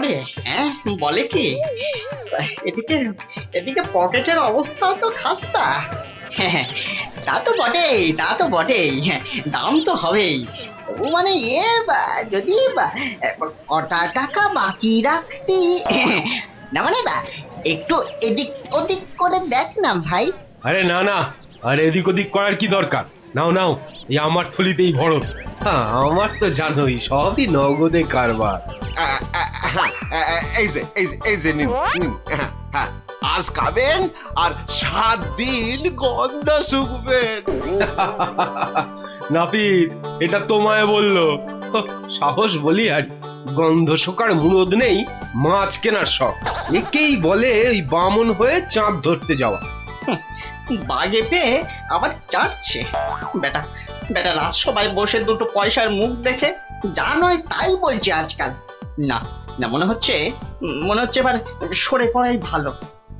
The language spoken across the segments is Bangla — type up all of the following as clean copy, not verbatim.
আরে হ্যাঁ, বলে কি, এদিকে এদিকে পকেটের অবস্থাও তো খাস্তা। হ্যাঁ, তা তো বটেই, তা তো বটেই, হ্যাঁ, দাম তো হবেই। তবু মানে যদি কটা টাকা বাকি রাখতি, না মানে একটু এদিক ওদিক করে দেখ না ভাই। আরে না না, আরে এদিক ওদিক করার কি দরকার? নাও নাও, এই আমার থলিতেই ভরো। হ্যাঁ, আমার তো জানোই সবই নগদে কারবার। এই যে নিন নিন। হ্যাঁ, হ্যাঁ, আজ খাবেন আর 7 দিন গন্ধ শুকবেন। নাপিত, এটা তোমায় বললো? সাহস বলি আর গন্ধ শোকার মুরদ নেই, মাছ কেনার শখ। একেই বলে ওই বামন হয়ে চাঁদ ধরতে যাওয়া। বাগে পেয়ে আবার চাটছে বেটা। বেটা রাজসভায় বসে দুটো পয়সার মুখ দেখে যা নয় তাই বলছে আজকাল। না না, মনে হচ্ছে এবার সরে পড়াই ভালো।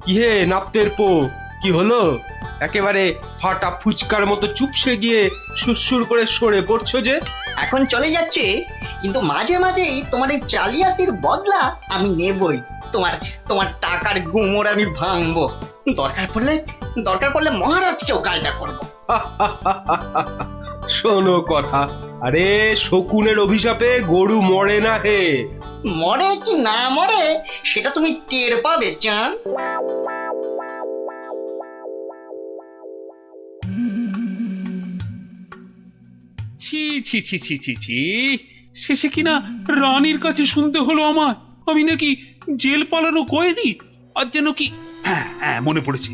কি হে নাপতের পো, কি হলো? একেবারে ফাটা ফুচকার মতো চুপসে গিয়ে সুরসুর করে সরে পড়ছো যে? এখন চলে যাচ্ছে, কিন্তু মাঝে মাঝেই তোমার এই জালিয়াতির বদলা আমি নেবই। তোমার তোমার টাকার গুমর আমি ভাঙবো। দরকার পড়লে মহারাজকেও গালটা করবো। শোনো কথা, আরে শকুনের অভিশাপে গরু মরে না হে। মরে কি না মরে সেটা তুমি টের পাবে চাঁদ। ছি ছি ছি ছি ছি ছি, শেষে কিনা রানীর কাছে শুনতে হলো আমার আমি নাকি জেল পালানো কয়েদি। আর যেন কি, হ্যাঁ হ্যাঁ মনে পড়েছে,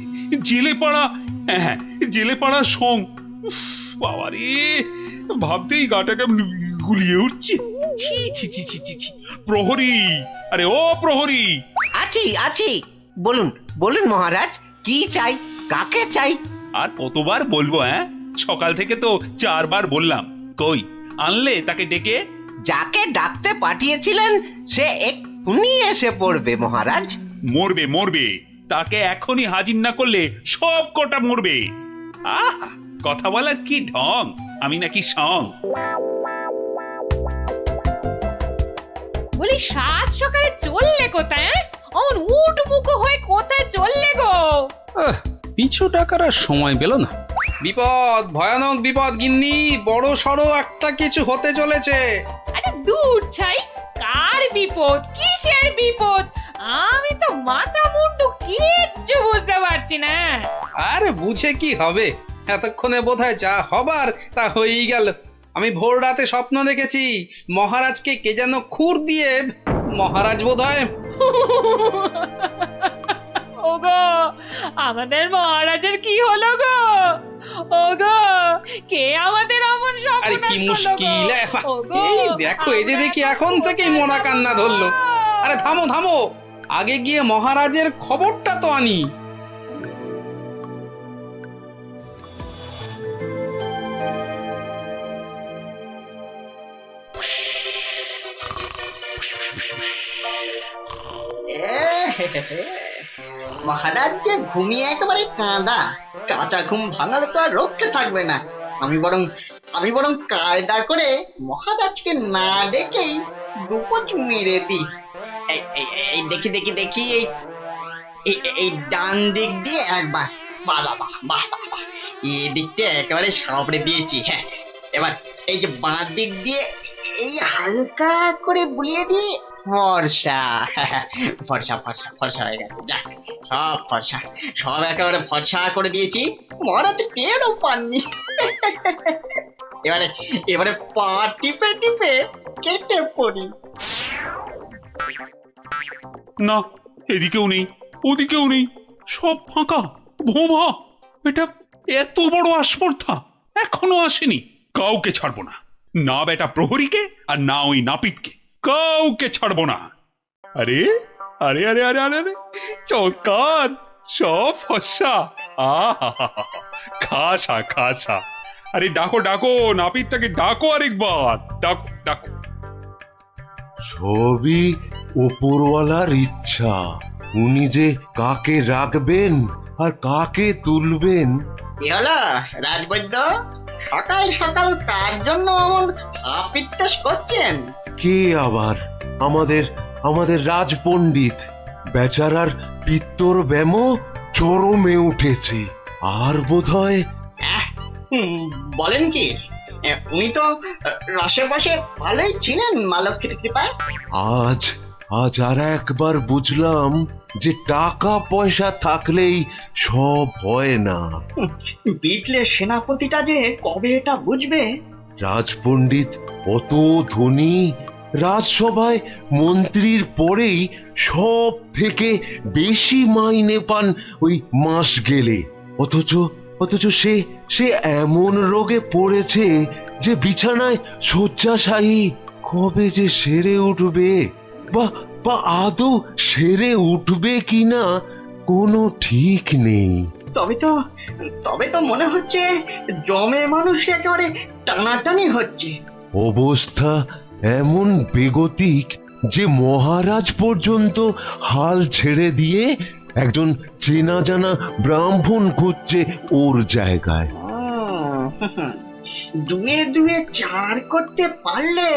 জেলে পাড়া, হ্যাঁ হ্যাঁ জেলে পাড়ার সং। উফ, বাবা রে, ভাবতেই গাটা কেমন গুলিয়ে উঠছে। ছি ছি ছি ছি ছি ছি। প্রহরী, আরে ও প্রহরী! আছি আছি, বলুন বলুন মহারাজ, কি চাই, কাকে চাই? আর কতবার বলবো? হ্যাঁ, সকাল থেকে তো 4বার বললাম। কই আনলে তাকে ডেকে? যাকে ডাকতে পাঠিয়েছিলেন সে এক্ষুনি এসে পড়বে মহারাজ। মরবে মরবে, তাকে এখনই হাজির না করলে সব কটা মরবে। আহ, কথা বলার কি ঢং, আমি নাকি সং। বলি সাত সকালে চললে কোথায়? অমন উঠ মুখো হয়ে কোথায় চললে গো? পিছু টাকার আর সময় পেল না। বিপদ, ভয়ানক বিপদ গিন্নি, বড় সড়ো একটা কিছু হতে চলেছে। আরে দূর ছাই, কার বিপদ, কিসের বিপদ? আমি তো মাথা মুন্ডু কিচ্ছু বুঝতে পারছি না। আরে বুঝে কি হবে, এতক্ষণে বোধহয় যা হবার তা হয়েই গেল। আমি ভোর রাতে স্বপ্ন দেখেছি মহারাজকে কে যেন খুর দিয়ে, মহারাজ বোধহয়। ওগো, আমাদের মহারাজের কি হলো গো? ওগো, কে আমাদের অমন আরে কি মুশকিল! এই দেখো, এই যে দেখি এখন থেকেই মরা কান্না ধরলো। আরে থামো থামো, আগে গিয়ে মহারাজের খবরটা তো আনি। মহারাজ যে ঘুমিয়ে একেবারে কাঁদা, কাঁচা ঘুম ভাঙালে তো আর রক্ষে থাকবে না। আমি বরং কায়দা করে মহারাজকে না ডেকেই দুপোচ মেরে দিই। এই দেখি দেখি দেখি, এই ডান দিক দিয়ে একবার, বাহ বাহ বাহ বাহ বাহ, এই দিকটা একেবারে সাবড়ে দিয়েছি। হ্যাঁ, এবার এই যে বাঁ দিক দিয়ে এই হালকা করে বুলিয়ে দিয়ে ফর্সা, ফর্সা ফর্সা ফর্সা হয়ে গেছে। যাক, সব ফর্সা, সব একেবারে ফর্সা করে দিয়েছি, মহারাজ টেরও পাননি। এবারে এবারে পা টিপে টিপে কেটে পড়ি। না, এদিকেও নেই, ওদিকেও নেই, সব ফাঁকা ভোমা। এটা এত বড় আস্পর্ধা এখনো আসেনি। কাউকে ছাড়বো না, না বেটা প্রহরীকে আর না ওই নাপিতকে, কাউকে ছাড়বো না। আরে আরে আরে আরে আরে আরে, চমৎকার, সব ফর্সা। আহা, খাসা খাসা। আরে ডাকো ডাকো, নাপিতটাকে ডাকো আরেকবার, ডাকো ডাকো। সবই ওপরওয়ালার ইচ্ছা, উনি যে কাকে রাখবেন আর কাকে তুলবেন। কি হলো রাজবৈদ্য, সকাল সকাল কার জন্য এমন হাপিত্তাস করছেন? কে আবার? আমাদের আমাদের রাজপণ্ডিত বেচারার পিত্তর ব্যামো চরমে উঠেছে। আর বোধহয় বলেন কি উনি তো আশেপাশে ভালোই ছিলেন মা লক্ষ্মীর কৃপায়। আজ আজ আর একবার বুঝলাম যে টাকা পয়সা থাকলেই সব হয় না। বিটলে সেনাপতিটা যে কবে এটা বুঝবে। রাজপণ্ডিত অত ধনী, রাজসভায় মন্ত্রীর পরেই সব থেকে বেশি মাইনে পান ওই মাস গেলে। অথচ অথচ সে সে এমন রোগে পড়েছে যে বিছানায় শয্যাশায়ী। কবে যে সেরে উঠবে বা বা আদৌ সেরে উঠবে কিনা কোনো ঠিক নেই। তবে তো মনে হচ্ছে জমে মানুষ একেবারে টানাটানি হচ্ছে। অবস্থা এমন বেগতিক যে মহারাজ পর্যন্ত হাল ছেড়ে দিয়ে একজন চেনা জানা ব্রাহ্মণ খুঁজছে ওর জায়গায়। দুয়ে দুয়ে চার করতে পারলে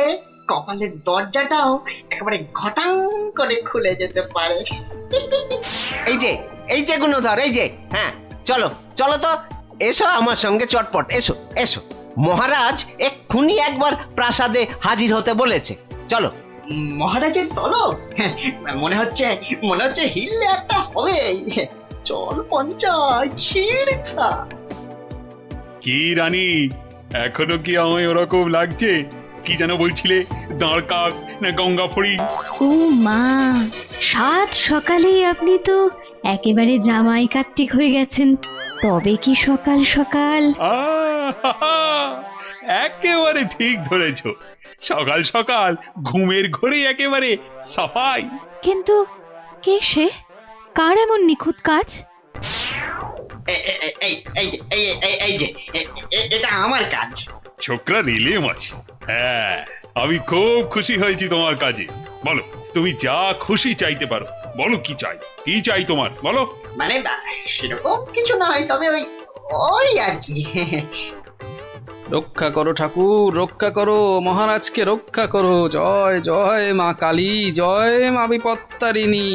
কপালের দরজাটাও একেবারে ঘটাং করে খুলে যেতে পারে। এই যে গুণধর, এই যে, হ্যাঁ, চলো চলো তো, এসো আমার সঙ্গে চটপট, এসো এসো। মহারাজ এক্ষুনি একবার প্রাসাদে হাজির হতে বলেছে, চলো। মহারাজের তলব মনে হচ্ছে হিললে একটা হবে। চল পঞ্চায় ক্ষীর খা। কি রানী, এখনো কি আমায় ওরকম লাগছে? কি যেন বলছিলে, দাঁড় কাক না গঙ্গা ফড়ি? ও মা, সাত সকালেই আপনি তো একেবারে জামাই কার্তিক হয়ে গেছেন। তবে কি সকাল সকাল। আহা! একেবারে ঠিক ধরেছ। সকাল সকাল ঘুমের ঘোরে একেবারে সাফাই। কিন্তু কে সে? কার এমন নিখুঁত কাজ? এই যে এটা আমার কাজ। ছোকরা রেলে মাছি। হ্যাঁ, আমি খুব খুশি হয়েছি তোমার কাজে। বলো, তুমি যা খুশি চাইতে পারো। বলো কি চাই, কি চাই তোমার, বলো। মানে সেরকম কিছু নয়, তবে ওই আর কি। রক্ষা করো ঠাকুর, রক্ষা করো, মহারাজকে রক্ষা করো। জয় জয় মা কালী, জয় মা বিপত্তারিণী।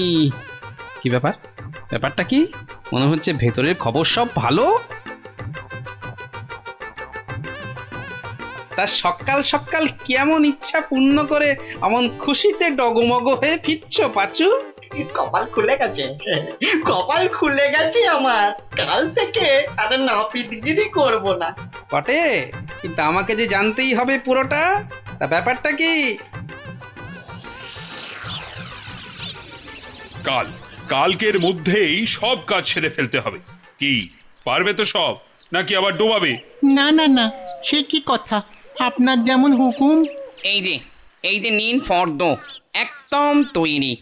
কি ব্যাপারটা কি? মনে হচ্ছে ভেতরের খবর সব ভালো। তা সকাল সকাল কেমন ইচ্ছা পূর্ণ করে এমন খুশিতে ডগমগ হয়ে ফিরছো পাচু? কপাল খুলে গেছে আমার। কাল থেকে আর নাপিতগিরি করব না। বটে, কিন্তু আমাকে যে জানতেই হবে পুরোটা। তা ব্যাপারটা কি? কালকের মধ্যেই সব কাজ সেরে ফেলতে হবে। কি পারবে তো সব, নাকি আবার ডোবাবে? না না না, সে কি কথা, আপনার যেমন হুকুম। এই যে নিন ফর্দ, একদম তৈরি,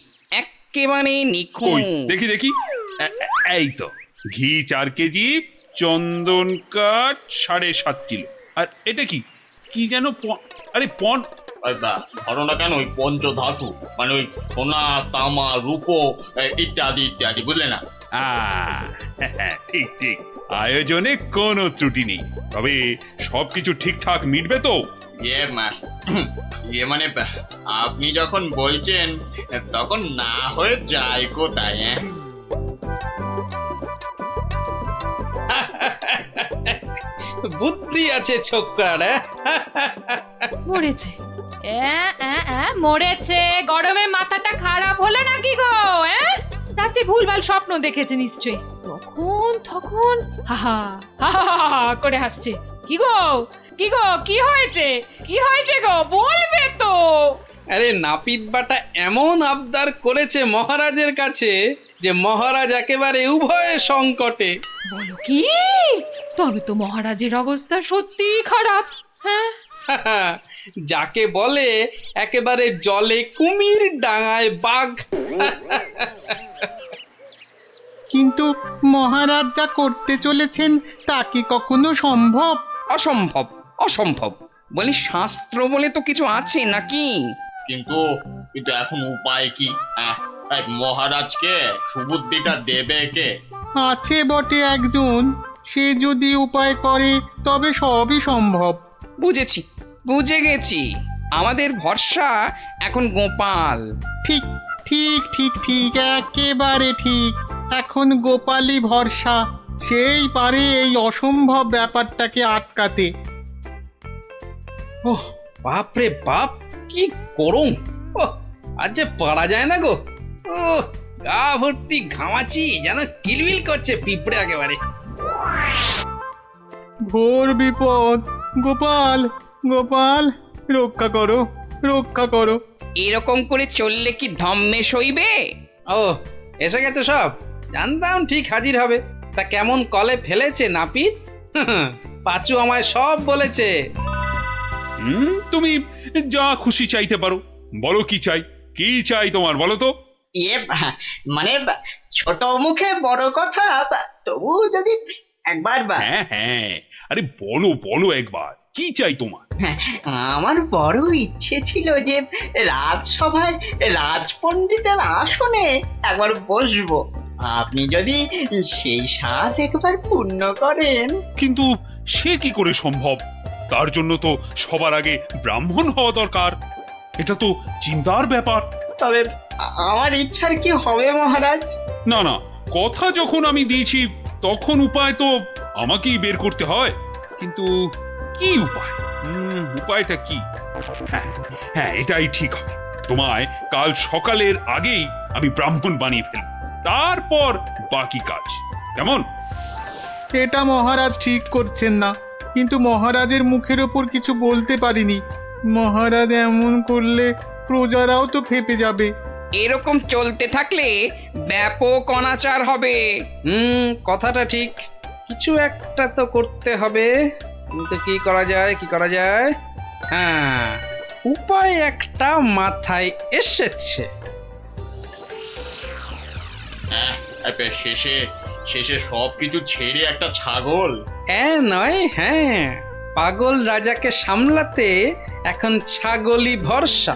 একেবারে কই নিখুঁত। দেখি এই তো, ঘি 4 কেজি, চন্দন কাঠ 7.5 কিলো। আর এটা কি কি যেন আরে ধরো না কেন, ওই পঞ্চধাতু, মানে ওই সোনা, তামা, রূপো ইত্যাদি ইত্যাদি, বুঝলে না? ঠিক ঠিক, আয়োজনে কোনো ত্রুটি নেই। তবে সবকিছু ঠিকঠাক মিটবে তো? ইয়ে মানে আপনি যখন বলছেন তখন না হয়ে যায় কোথায়? বুদ্ধি আছে ছোকরার। মরেছে। মরেছে। গরমে মাথাটা খারাপ হলো নাকি গো? রাতে ভুলভাল স্বপ্ন দেখেছে নিশ্চয়ই। তখন হাহা হাহা করে হাসছে। কি গো কি হয়েছে গো, বলবে তো? আরে নাপিত বাটা এমন আবদার করেছে মহারাজের কাছে যে মহারাজ একেবারে উভয় সংকটে। বলো কি? তবে তো মহারাজের অবস্থা সত্যি খারাপ। হ্যাঁ, যাকে বলে একেবারে জলে কুমির, ডাঙায় বাঘ। কিন্তু মহারাজ যা করতে চলেছেন তা কি কখনো সম্ভব? অসম্ভব বলি, শাস্ত্র বলে তো কিছু আছে নাকি? কিন্তু এখন উপায় কি? মহারাজকে সুবুদ্ধিটা দেবে কে? আছে বটে একজন, সে যদি উপায় করে তবে সবই সম্ভব। বুঝে গেছি। আমাদের ভরসা এখন গোপাল। ঠিক ঠিক ঠিক ঠিক একেবারে ঠিক। এখন গোপালই ভরসা, সেই পারে এই অসম্ভব ব্যাপারটাকে আটকাতে। ওহ বাপরে বাপ, কি গরম! ওহ, আজ যে পারা যায় না গো। ও গা ভর্তি ঘামাচি, যেন কিলবিল করছে পিঁপড়ে একেবারে। ঘোর বিপদ। গোপাল, গোপাল, রক্ষা করো, রক্ষা করো। এরকম করে চললে কি ধম্মে সইবে? ও এসে গেছে সব, জানতাম ঠিক হাজির হবে। তা কেমন কলে ফেলেছে নাপিত? পাঁচু আমায় সব বলেছে। তুমি যা খুশি চাইতে পারো। বলো কি চাই, কি চাই তোমার, বলো তো। মানে ছোট মুখে বড় কথা, তবু যদি একবার হ্যাঁ হ্যাঁ, আরে বলো বলো একবার, কি চাই তোমার? আমার বড় ইচ্ছে ছিল যে রাজসভায় রাজপণ্ডিতের আসনে একবার বসবো। আপনি যদি সেই স্বাদ একবার পূর্ণ করেন। কিন্তু সে কি করে সম্ভব? তার জন্য তো সবার আগে ব্রাহ্মণ হওয়া দরকার। এটা তো চিন্তার ব্যাপার। তবে আমার ইচ্ছার কি হবে মহারাজ? না না, কথা যখন আমি দিয়েছি তখন উপায় তো আমাকেই বের করতে হয়। কিন্তু কি উপায়? উপায়টা কি? হ্যাঁ হ্যাঁ, এটাই ঠিক হবে। তোমায় কাল সকালের আগেই আমি ব্রাহ্মণ বানিয়ে ফেলব, তারপর বাকি কাজ। কেমন? এটা মহারাজ ঠিক করছেন না, কিন্তু মহারাজের মুখের ওপর কিছু বলতে পারিনি। মহারাজ এমন করলে প্রজারাও তো ফেপে যাবে। এরকম চলতে থাকলে ব্যাপক অনাচার হবে। কথাটা ঠিক, কিছু একটা তো করতে হবে। কিন্তু কি করা যায়, কি করা যায়? হ্যাঁ, উপায় একটা মাথায় এসেছে। শেষে শেষে সবকিছু ছেড়ে একটা ছাগল। হ্যাঁ নয়, হ্যাঁ, পাগল রাজাকে সামলাতে এখন ছাগলই ভরসা।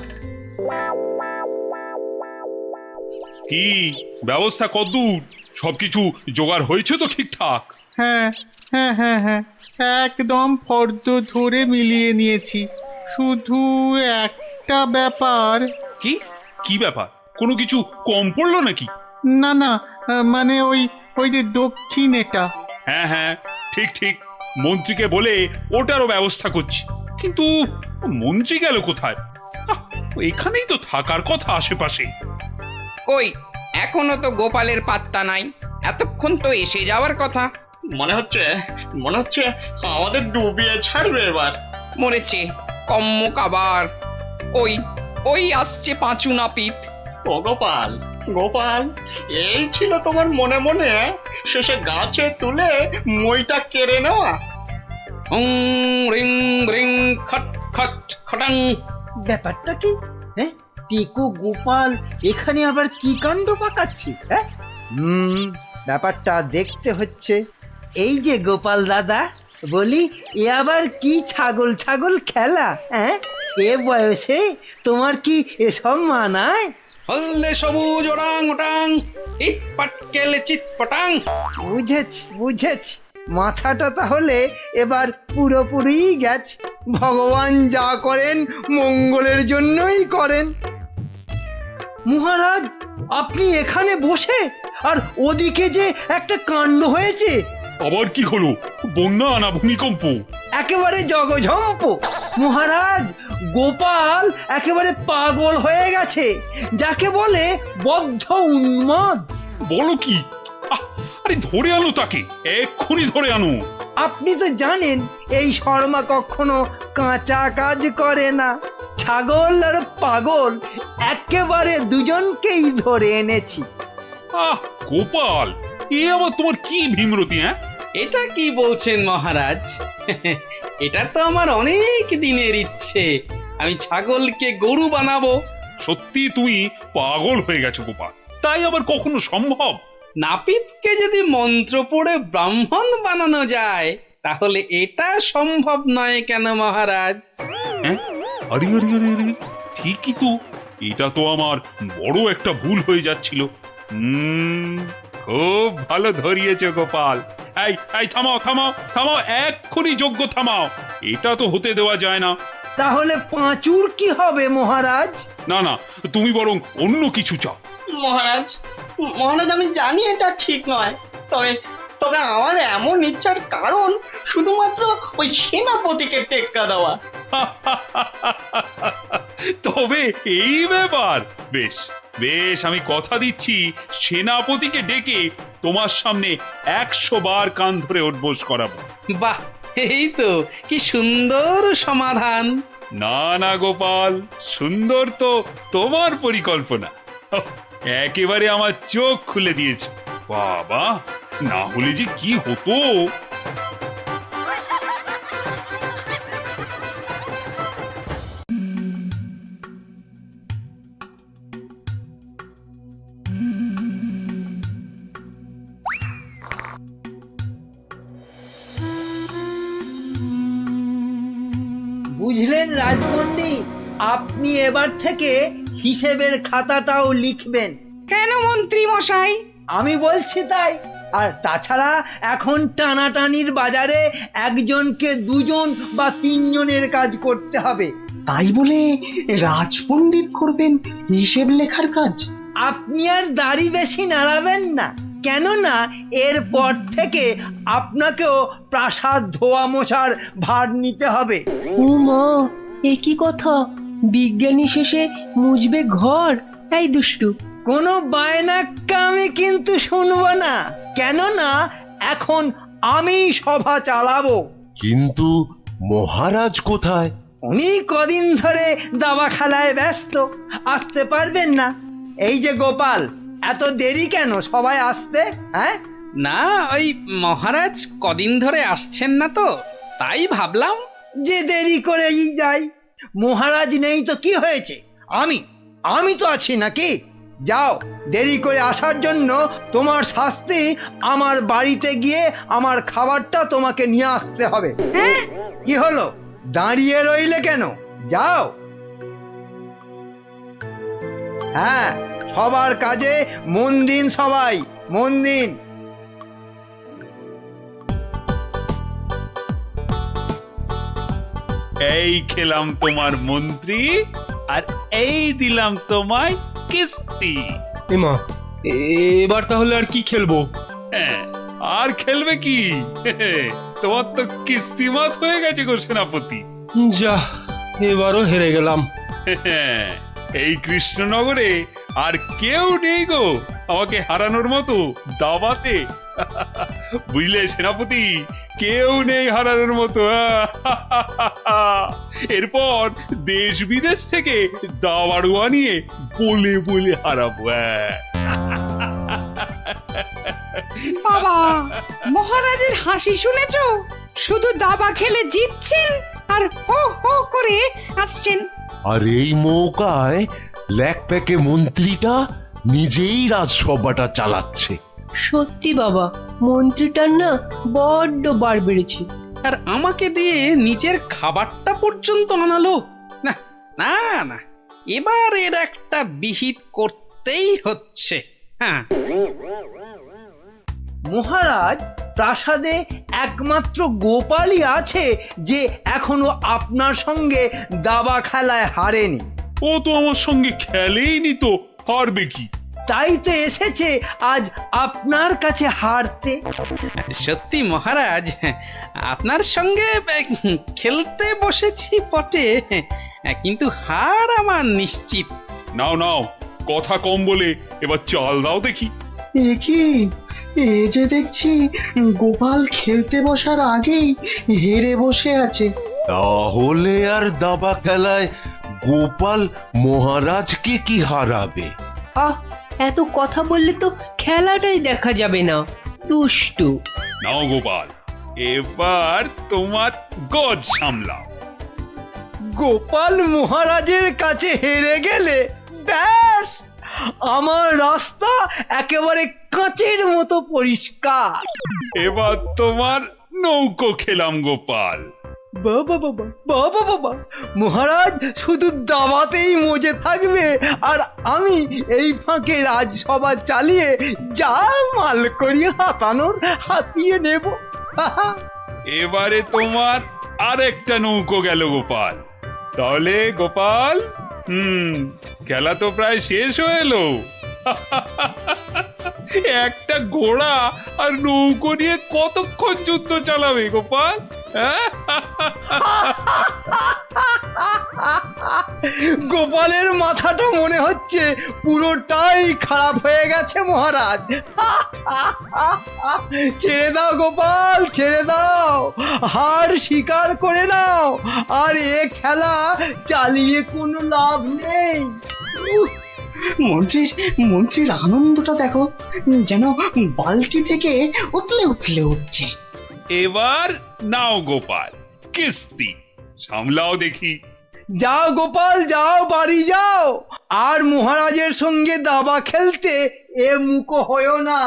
কি ব্যবস্থা কদ্দূর? সবকিছু জোগাড় হয়েছে তো ঠিকঠাক? হ্যাঁ হ্যাঁ হ্যাঁ হ্যাঁ, একদম ফর্দ ধরে মিলিয়ে নিয়েছি। শুধু একটা ব্যাপার। কি কি ব্যাপার? কোনো কিছু কম পড়লো নাকি? না না, মানে ওই ওই যে দক্ষিণ এটা। হ্যাঁ হ্যাঁ, ঠিক ঠিক, মন্ত্রীকে বলে ওটারও ব্যবস্থা করছি। কিন্তু মন্ত্রী গেল কোথায়? এখানেই তো থাকার কথা আশেপাশে। কই, এখনো তো গোপালের পাত্তা নাই। এতক্ষণ তো এসে যাওয়ার কথা। মনে হচ্ছে আমাদের ডুবিয়ে ছাড়বে এবার। মরেছে কম্মক আবার। ওই ওই আসছে পাঁচু নাপিত। ও গোপাল, গোপাল, এই ছিল তোমার মনে মনে শেষে গাছে তুলে মইটা কেড়ে নেওয়া? রিং রিং খট খট খটাং। ব্যাপারটা কি? হ্যাঁ, টিকু গোপাল এখানে আবার কি কাণ্ড পাকাচ্ছি? হ্যাঁ, ব্যাপারটা দেখতে হচ্ছে। এই যে গোপাল দাদা, বলি এ আবার কি ছাগল ছাগল খেলা? হ্যাঁ, এ বয়সে তোমার কি এসব মানায়? হলদে সবুজ ওরাং ওটাং, ইট পাটকেলে চিত পটাং। বুঝেছি বুঝেছি, মাথাটা তাহলে এবার পুরোপুরি গেছে। ভগবান যা করেন মঙ্গলের জন্যই করেন। মহারাজ, আপনি এখানে বসে, আর ওদিকে যে একটা কাণ্ড হয়েছে। আবার কি হলো? বন্যা না ভূমিকম্প? একেবারে জগঝম্প। মহারাজ, গোপাল একেবারে পাগল হয়ে গেছে, যাকে বলে বদ্ধ উন্মাদ। বলো কি? আরে ধরে আনো তাকে, এক্ষুনি ধরে আনো। আপনি তো জানেন এই শর্মা কখনো কাঁচা কাজ করে না। ছাগল আর পাগল একেবারে দুজনকেই ধরে এনেছি। গোপাল, এ আবার তোমার কি ভীমরতি? হ্যাঁ, এটা কি বলছেন মহারাজ? এটা তো আমার অনেক দিনের ইচ্ছে, আমি ছাগলকে গরু বানাবো। সত্যি তুমি পাগল হয়ে গেছো গোপাল, তাই আবার কখনো সম্ভব? নাপিতকে যদি মন্ত্র পড়ে ব্রাহ্মণ বানানো যায়, তাহলে এটা সম্ভব নয় কেন মহারাজ? হ্যাঁ, আরে আরে আরে আরে, ঠিকই তো। এটা তো আমার বড় একটা ভুল হয়ে যাচ্ছিল। খুব ভালো ধরিয়েছো গোপাল। এই এই, থামাও থামাও থামাও, এক্ষুনি যজ্ঞ থামাও। এটা তো হতে দেওয়া যায় না। তাহলে পাঁচুর কি হবে মহারাজ? না না, তুমি বরং অন্য কিছু চাও। মহারাজ, মহারাজ আমি জানি এটা ঠিক নয়, তবে তবে আমার এমন ইচ্ছার কারণ শুধুমাত্র ওই সেনাপতিকে টেক্কা দেওয়া। তবে এই ব্যাপার, বেশ বেশ, আমি কথা দিচ্ছি সেনাপতিকে ডেকে তোমার সামনে 100 বার কান ধরে উঠবোস করাবো। বাহ, এই তো কি সুন্দর সমাধান। না না গোপাল, সুন্দর তো তোমার পরিকল্পনা। একেবারে আমার চোখ খুলে দিয়েছে। বাবা, না হলে যে কি হতো। বুঝলেন রাজপণ্ডিত, আপনি এবার থেকে হিসেবের খাতাটাও লিখবেন। কেন মন্ত্রী মশাই? আমি বলছি তাই। আর তাছাড়া এখন টানাটানির বাজারে একজনকে দুজন বা তিনজনের কাজ করতে হবে। তাই বলে রাজপণ্ডিত করবেন হিসেব লেখার কাজ? আপনি আর দাড়ি বেশি নাড়াবেন না, কেননা এরপর থেকে আপনাকেও প্রাসাদ ধোয়া মোছার ভার নিতে হবে। ও মা, এ কি কথা? বিজ্ঞানী শেষে মুজবে ঘর? এই দুষ্টু, কোনো বায়নাক্কা আমি কিন্তু শুনবো না, কেননা এখন আমি সভা চালাবো। কিন্তু মহারাজ কোথায়? উনি কদিন ধরে দাবা খেলায় ব্যস্ত, আসতে পারবেন না। এই যে গোপাল, এত দেরি কেন সবাই আসতে? হ্যাঁ, না, ওই মহারাজ কদিন ধরে আসছেন না তো, তাই ভাবলাম যে দেরি করেই যাই। মহারাজ নেই তো কি হয়েছে, আমি তো আছি নাকি? যাও, দেরি করে আসার জন্য তোমার শাস্তি আমার বাড়িতে গিয়ে আমার খাবারটা তোমাকে নিয়ে আসতে হবে। কি হলো, দাঁড়িয়ে রইলে কেন? যাও। হ্যাঁ, সবার কাজে মন দিন, সবাই মন দিন। এই খেলাম তোমার মন্ত্রী, আর এই দিলাম তোমায় কিস্তি। এমা, এবার তাহলে আর কি খেলবো? হ্যাঁ, আর খেলবে কি? তোমার তো কিস্তিমাত হয়ে গেছে গো সেনাপতি। যা, এবারও হেরে গেলাম। এই কৃষ্ণনগরে আর কেউ নেই গো আমাকে হারানোর মতো দাবাতে। বুঝলে সেনাপতি, কেউ নেই হারানোর মতো। এরপর দেশ বিদেশ থেকে দাবাড়ুয়া নিয়ে বলে বলে হারাবো। বাবা, মহারাজের হাসি শুনেছো? শুধু দাবা খেলে জিতছেন আর হো হো করে আসছেন। আর এই মৌকায় ল্যাকপ্যাকে মন্ত্রীটা নিজেই রাজসভাটা চালাচ্ছে। সত্যি বাবা, মন্ত্রীটার না বড্ড বার বেড়েছে। আর আমাকে দিয়ে নিজের খাবারটা পর্যন্ত আনালো। না না না, এবার এর একটা বিহিত করতেই হচ্ছে। হ্যাঁ, মহারাজ, প্রাসাদে একমাত্র গোপালই আছে যে এখনো আপনার সঙ্গে দাবা খেলায় হারেনি। ও তো আমার সঙ্গে খেলেইনি, তো হারবে কি? তাই তো এসেছে আজ আপনার কাছে হারতে। সত্যি মহারাজ, আপনার সঙ্গে খেলতে বসেছি বটে, কিন্তু হার আমার নিশ্চিত। নাও নাও, কথা কম বলে এবার চাল দাও দেখি। এ কি, এ যে দেখছি গোপাল খেলতে বসার আগেই হেরে বসে আছে। তাহলে আর দাবা খেলায় গোপাল মহারাজকে কি হারাবে? আহ, এত কথা বললে তো খেলাটাই দেখা যাবে না। দুষ্টু। নাও গোপাল, এবার তোমার গজ সামলাও। গোপাল মহারাজের কাছে হেরে গেলে ব্যাস, আমার রাস্তা একেবারে কাঁচের মতো পরিষ্কার। এবার তোমার নৌকো খেলাম গোপাল। বাবা বাবা বাবা বাবা, মহারাজ শুধু দাবাতেই মজে থাকবে, আর আমি এই ফাঁকে রাজসভা চালিয়ে যা মাল করিয়ে হাতানোর হাতিয়ে নেব। এবারে তোমার আরেকটা নৌকো গেল গোপাল। তাহলে গোপাল খেলা তো প্রায় শেষ হয়ে এলো। একটা ঘোড়া আর নৌকো নিয়ে কতক্ষণ যুদ্ধ চালাবে গোপাল? গোপালের মাথাটা মনে হচ্ছে পুরোটাই খারাপ হয়ে গেছে মহারাজ। ছেড়ে দাও গোপাল, ছেড়ে দাও, হার স্বীকার করে নাও, আর এ খেলা চালিয়ে কোনো লাভ নেই। মন্ত্রীর আনন্দটা দেখো, যেন বালতি থেকে উতলে উতলে উঠছে। এবার নাও গোপাল কিস্তি সামলাও দেখি। যাও গোপাল যাও, বাড়ি যাও, আর মহারাজের সঙ্গে দাবা খেলতে এ মুখো হয়েও না।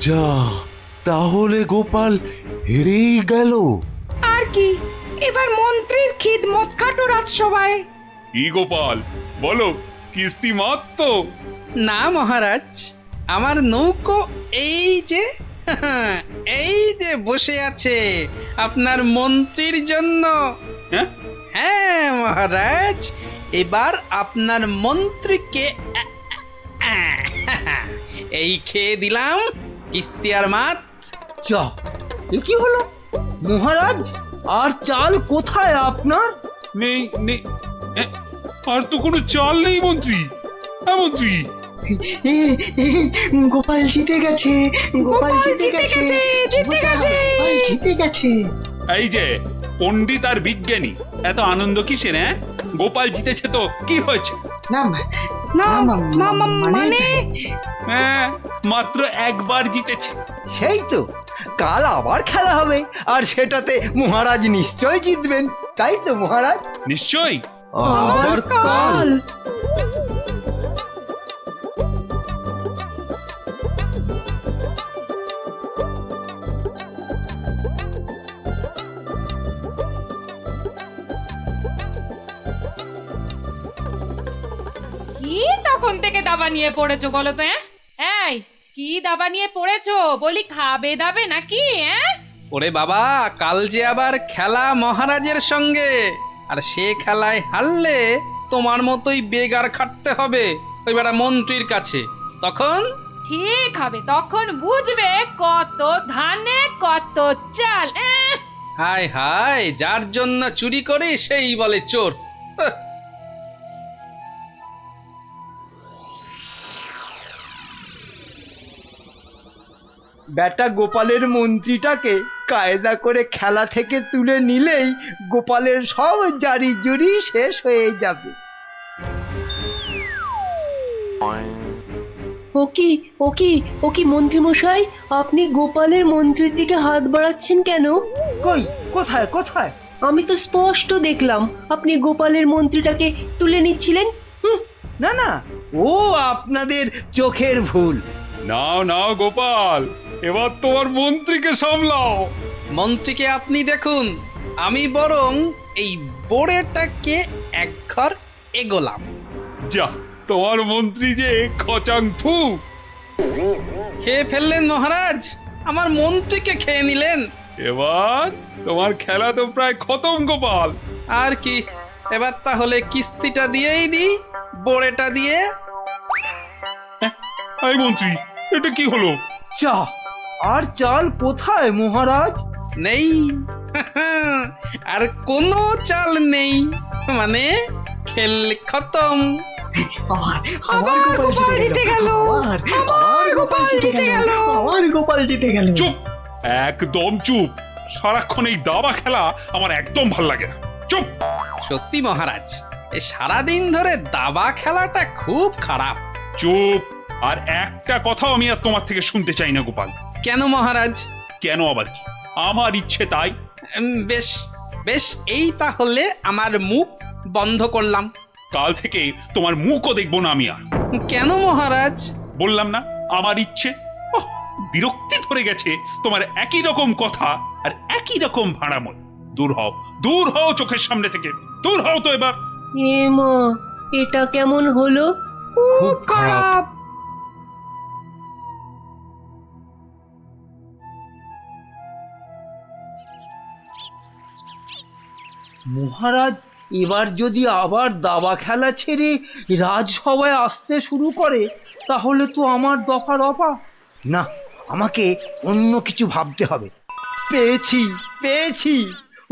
যা, তাহলে গোপাল হেরেই গেল। আর কি, এবার মন্ত্রীর খিদমত কাটো রাজসভায়। কি গোপাল বলো, কিস্তি মাত তো? না মহারাজ, আমার নৌকো এই যে এই যে বসে আছে আপনার মন্ত্রীর জন্য। হ্যাঁ মহারাজ, এবার আপনার মন্ত্রীকে এই খেয়ে দিলাম কিস্তি আর মাত। যা, এ কি হলো মহারাজ? আর চাল কোথায় আপনার? নেই নেই, আর তো কোনো চাল নেই মন্ত্রী। হ্যাঁ মন্ত্রী, গোপাল জিতে গেছে, গোপাল জিতে গেছে, গোপাল জিতে গেছে। এই যে পণ্ডিত আর বিজ্ঞানী, এত আনন্দ কিসের? গোপাল জিতেছে তো কি হয়েছে? না মানে হ্যাঁ, মাত্র একবার জিতেছে। সেই তো, কাল আবার খেলা হবে, আর সেটাতে মহারাজ নিশ্চয় জিতবেন, তাই তো মহারাজ? নিশ্চয়ই। আবার কাল? কি তখন থেকে দাবা নিয়ে পড়েছো বলো তো? এই কি দাবা নিয়ে পড়েছো? বলি খাবে দাবে নাকি? ওরে বাবা, কাল যে আবার খেলা মহারাজের সঙ্গে, আর সে খেলায় হারলে তোমার মতোই বেগার খাটতে হবে ওই বেটা মন্ত্রীর কাছে। তখন ঠিক হবে, তখন বুঝবে কত ধানে কত চাল। হায় হায়, যার জন্য চুরি করি সেই বলে চোর। বেটা গোপালের মন্ত্রীটাকে কায়দা করে খেলা থেকে তুলে নিলেই গোপালের সব জারি জুরি শেষ হয়ে যাবে। ও কি মন্ত্রী মশাই, আপনি গোপালের মন্ত্রীর দিকে হাত বাড়াচ্ছেন কেন? কই, কোথায় কোথায়? আমি তো স্পষ্ট দেখলাম আপনি গোপালের মন্ত্রীটাকে তুলে নিচ্ছিলেন। না না, ও আপনাদের চোখের ভুল। নাও নাও গোপাল, এবার তোমার মন্ত্রীকে সামলাও। মন্ত্রীকে আপনি দেখুন, আমি বরং এই বোড়েটাকে এক ঘর এগোলাম। যা, তোমার মন্ত্রী যে খচাং ফু। খেয়ে ফেললেন মহারাজ, আমার মন্ত্রীকে খেয়ে নিলেন। এবার তোমার খেলা তো প্রায় খতম গোপাল। আর কি, এবার তাহলে কিস্তিটা দিয়েই দিই, বোড়েটা দিয়ে। এই মন্ত্রী, এটা কি হলো? চা আর চাল কোথায় মহারাজ? নেই, আর কোনো চাল নেই, মানে খেল খতম। আবার গোপাল জিতে গেল, আবার গোপাল জিতে গেল, আবার গোপাল জিতে গেল। চুপ, একদম চুপ। সারাক্ষণ এই দাবা খেলা আমার একদম ভাল লাগে না। চুপ। সত্যি মহারাজ, এই সারাদিন ধরে দাবা খেলাটা খুব খারাপ। চুপ, আর একটা কথাও আমি আর তোমার থেকে শুনতে চাই না গোপাল। কেন মহারাজ? কেন আবার কি, আমার ইচ্ছে তাই। বেশ বেশ, এই তাহলে আমার মুখ বন্ধ করলাম। কাল থেকে তোমার মুখও দেখবো না আমি আর। কেন মহারাজ? বললাম না, আমার ইচ্ছে। বিরক্তি ধরে গেছে তোমার একই রকম কথা আর একই রকম ভাড়াময়। দূর হও, দূর হও চোখের সামনে থেকে, দূর হও তো এবার। এ মা, এটা কেমন হলো? খুব খারাপ। মহারাজ এবার যদি আবার দাবা খেলা ছেড়ে রাজসভায় আসতে শুরু করে তাহলে তো আমার দফা রফা। না, আমাকে অন্য কিছু ভাবতে হবে। পেয়েছি পেয়েছি,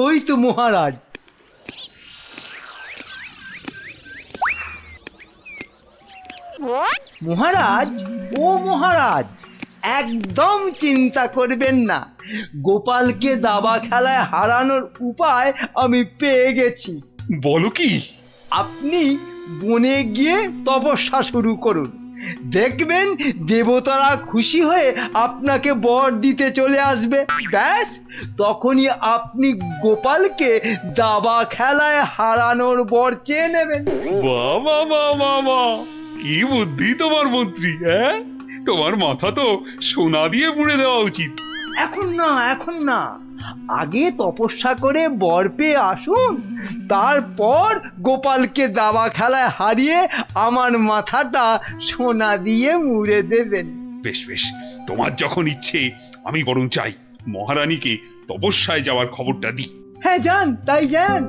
ওই তো মহারাজ। মহারাজ, ও মহারাজ, একদম চিন্তা করবেন না, গোপালকে দাবা খেলায় হারানোর উপায় আমি পেয়ে গেছি। বলো কি? আপনি বনে গিয়ে তপস্যা শুরু করুন, দেখবেন দেবতারা খুশি হয়ে আপনাকে বর দিতে চলে আসবে। ব্যাস, তখনই আপনি গোপালকে দাবা খেলায় হারানোর বর চেয়ে নেবেন। বাবা বাবা বাবা, কি বুদ্ধি তোমার মন্ত্রী! হ্যাঁ, তোমার মাথা তো সোনা দিয়ে মুড়ে দেওয়া উচিত। এখন না, এখন না, আগে তপস্যা করে বর পেয়ে আসুন, তারপর গোপালকে দাবা খেলায় হারিয়ে আমার মাথাটা সোনা দিয়ে মুড়ে দেবেন। বেশ বেশ, তোমার যখন ইচ্ছে, আমি বরং চাই মহারানীকে তপস্যায় যাওয়ার খবরটা দিই। হ্যাঁ, যান, তাই যান।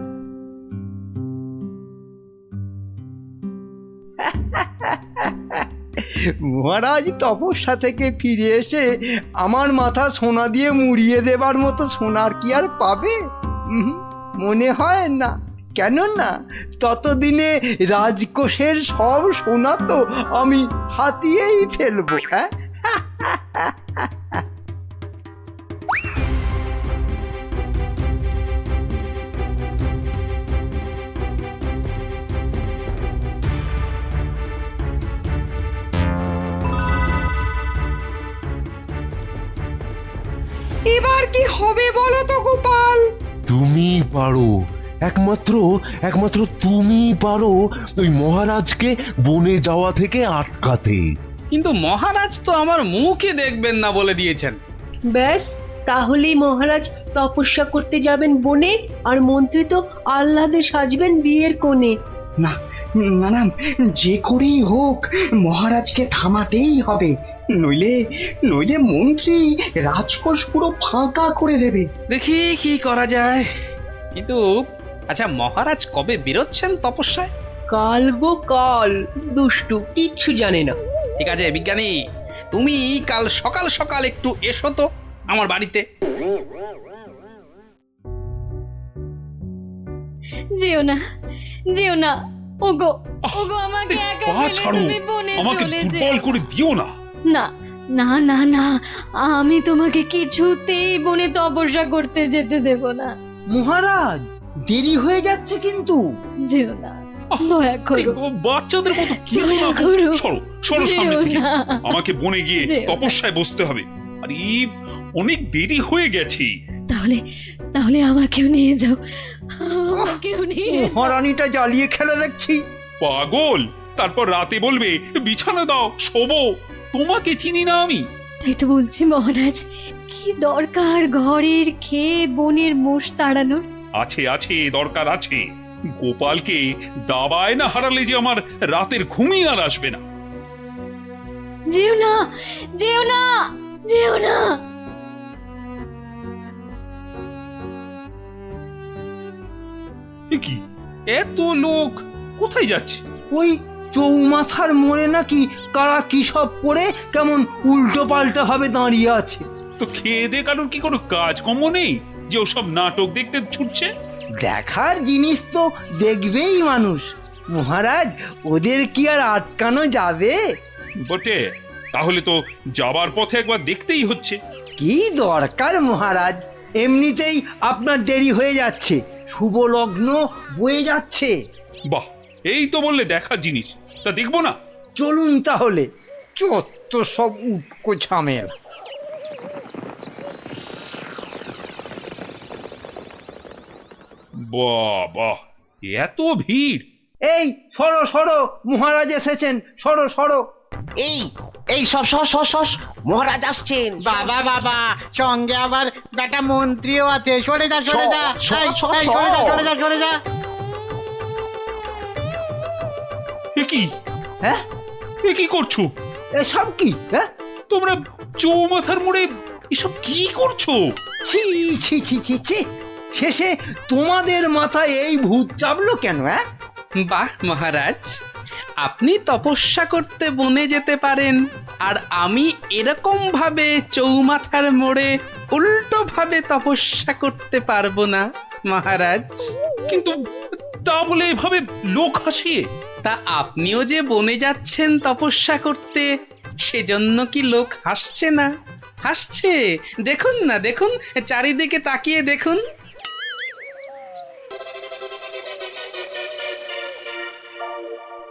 মহারাজ তপস্যা থেকে ফিরে এসে আমার মাথা সোনা দিয়ে মুড়িয়ে দেবার মতো সোনার কি আর পাবে? মনে হয় না। কেননা ততদিনে রাজকোষের সব সোনা তো আমি হাতিয়েই ফেলবো। হ্যাঁ, এবার কি হবে বলো তো গোপাল? তুমি পারো, একমাত্র তুমি পারো ওই মহারাজকে বনে যাওয়া থেকে আটকাতে। কিন্তু মহারাজ তো আমার মুখে দেখবেন না বলে দিয়েছেন। ব্যাস, তাহলেই মহারাজ তপস্যা করতে যাবেন বনে, আর মন্ত্রী তো আহ্লাদে সাজবেন বিয়ের কোণে। না না না, যে করেই হোক মহারাজকে থামাতেই হবে, নইলে নইলে মন্ত্রী রাজকোষ পুরো ফাঁকা করে দেবে। দেখি কি করা যায়। কিন্তু আচ্ছা, মহারাজ কবে বেরোচ্ছেন তপস্যায়? কাল গো কাল, দুষ্টু কিচ্ছু জানে না। ঠিক আছে বিজ্ঞানী, তুমি কাল সকাল সকাল একটু এসো তো আমার বাড়িতে। যেও না, যেও না, ওগো ওগো, আমাকে একা পা ফেলে ছাড়ো, তুমি বনে আমাকে চলে দুর্বল যেও করে দিও না। না না না না, আমি তোমাকে কিছুতেই বনে তপস্যা করতে যেতে দেব না। মহারাজ, দেরি হয়ে যাচ্ছে কিন্তু। যেও না, দয়া করো, বাচ্চাদের মতো কি দয়া করো, সরো সরো সামনে যেও থেকে। না। আমাকে বনে গিয়ে যেও না। তপস্যায় বসতে হবে। আরে অনেক দেরি হয়ে গেছে। তাহলে তাহলে আমাকেও নিয়ে যাও, আমাকেও নিয়ে যাও। মহারানীটা জ্বালিয়ে খেলে দেখছি। পাগল, তারপর রাতে বলবে বিছানা দাও, শোবো। তোমাকে চিনি না আমি। তাই তো বলছি মহারাজ, কি দরকার ঘরের খেয়ে বনের মোষ তাড়ানোর? আছে আছে, দরকার আছে। গোপালকে দাবায় না হারালে যে আমার রাতের ঘুমই আর আসবে না। যেও না, যেও না, যেও না। এ কি, এত লোক কোথায় যাচ্ছে? ওই চৌমাথার মোড়ে নাকি কারা কি সব করে কেমন উল্টো পাল্টা ভাবে দাঁড়িয়ে আছে। তো খেয়ে দে কারোর কি কোনো কাজ কর্ম নেই যে ওসব নাটক দেখতে ছুটছে? দেখার জিনিস তো দেখবেই মানুষ। মহারাজ, ওদের কি আর আটকানো যাবে? বটে, তাহলে তো যাবার পথে একবার দেখতেই হচ্ছে। কি দরকার মহারাজ, এমনিতেই আপনার দেরি হয়ে যাচ্ছে, শুভ লগ্ন বয়ে যাচ্ছে। বাহ, এই তো বললে দেখার জিনিস, তা দেখবো না? চলুন তাহলে। চত্ব সব উটকো ঝামেলা। বাহ বাহ, এত ভিড়! এই সরো সরো, মহারাজ এসেছেন, সরো সরো। এই এই সব সস সস সস, মহারাজ আসছেন। বাবা বাবা, সঙ্গে আবার বেটা মন্ত্রীও আছে। সরে যা, সরে যা, এই, এই, সরে যা, সরে যা, সরে যা। এ কি, হ্যাঁ, এ কি করছো এসব কি? হ্যাঁ, তোমরা? চৌমাথার মোড়ে এসব কি করছো? ছি ছি ছি ছি ছি, শেষে তোমাদের মাথায় এই ভূত চাপলো কেন? হ্যাঁ, বাহ মহারাজ, আপনি তপস্যা করতে বনে যেতে পারেন, আর আমি এরকম ভাবে চৌমাথার মোড়ে উল্টো ভাবে তপস্যা করতে পারবো না মহারাজ। কিন্তু তা বলে এভাবে লোক হাসিয়ে? তা আপনিও যে বনে যাচ্ছেন তপস্যা করতে, সেজন্য কি লোক হাসছে না? হাসছে, দেখুন না, দেখুন, চারিদিকে তাকিয়ে দেখুন।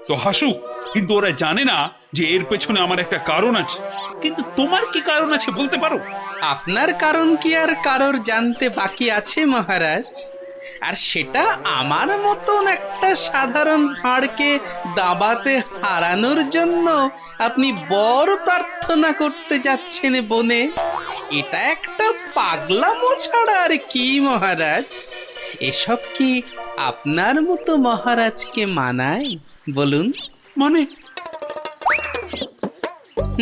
তো হাসুক, কিন্তু ওরা জানে না যে এর পেছনে আমার একটা কারণ আছে। কিন্তু তোমার কি কারণ আছে বলতে পারো? আপনার কারণ কি আর কারোর জানতে বাকি আছে মহারাজ? আর সেটা আমার মতন একটা সাধারণ হাড়কে দাবাতে হারানোর জন্য আপনি বর প্রার্থনা করতে যাচ্ছেন বনে। এটা একটা পাগলামো ছাড়া আর কি মহারাজ? এসব কি আপনার মতো মহারাজকে মানায় বলুন?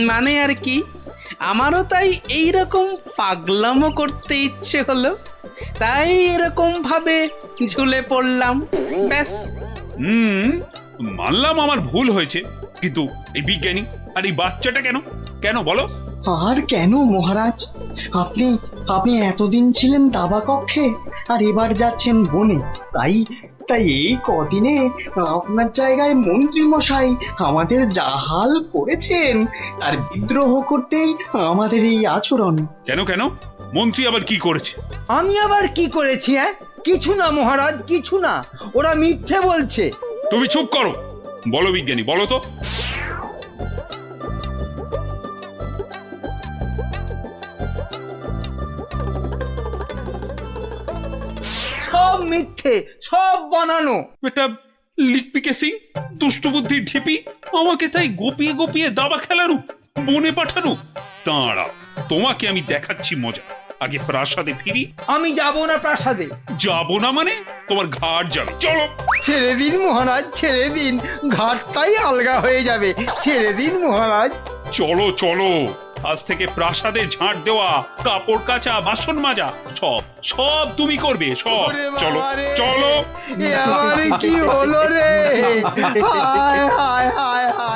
মানে আর কি, আমারও তাই এইরকম পাগলামো করতে ইচ্ছে হলো, তাই এরকম ভাবে ঝুলে পড়লাম, ব্যাস। মানলাম আমার ভুল হয়েছে, কিন্তু এই বিজ্ঞানী আর এই বাচ্চাটা কেন কেন বলো? আর কেন মহারাজ? আপনি আপনি এতদিন ছিলেন দাবা কক্ষে, আর এবার যাচ্ছেন বনে। তাই তাই এই কদিনে আপনার জায়গায় মন্ত্রী মশাই আমাদের জাহাল করেছেন, আর বিদ্রোহ করতেই আমাদের এই আচরণ। কেন কেন? মন্ত্রী আবার কি করেছে? আমি আবার কি করেছি? হ্যাঁ, কিছু না মহারাজ, কিছু না, ওরা মিথ্যে বলছে। তুমি চুপ করো। বলো বিজ্ঞানী, বলো তো। সব মিথ্যে, সব বানানো। এটা লিকপিকে সিং, দুষ্টু বুদ্ধির ঢিপি, আমাকে তাই গোপিয়ে গোপিয়ে দাবা খেলানো, বনে পাঠানো। দাঁড়াও, তোমাকে আমি দেখাচ্ছি মজা। আগে প্রাসাদে ফিরি। আমি যাব না প্রাসাদে। যাব না মানে? তোমার ঘাট যাবে, চলো। ছেড়ে দিন মহারাজ, ছেড়ে দিন, ঘাটটাই আলগা হয়ে যাবে, ছেড়ে দিন মহারাজ। চলো চলো, আজ থেকে প্রাসাদে ঝাঁট দেওয়া, কাপড় কাচা, বাসন মাজা সব সব তুমি করবে, সব। চলো চলো। এ আমার কি হলো রে? হায় হায় হায় হায়।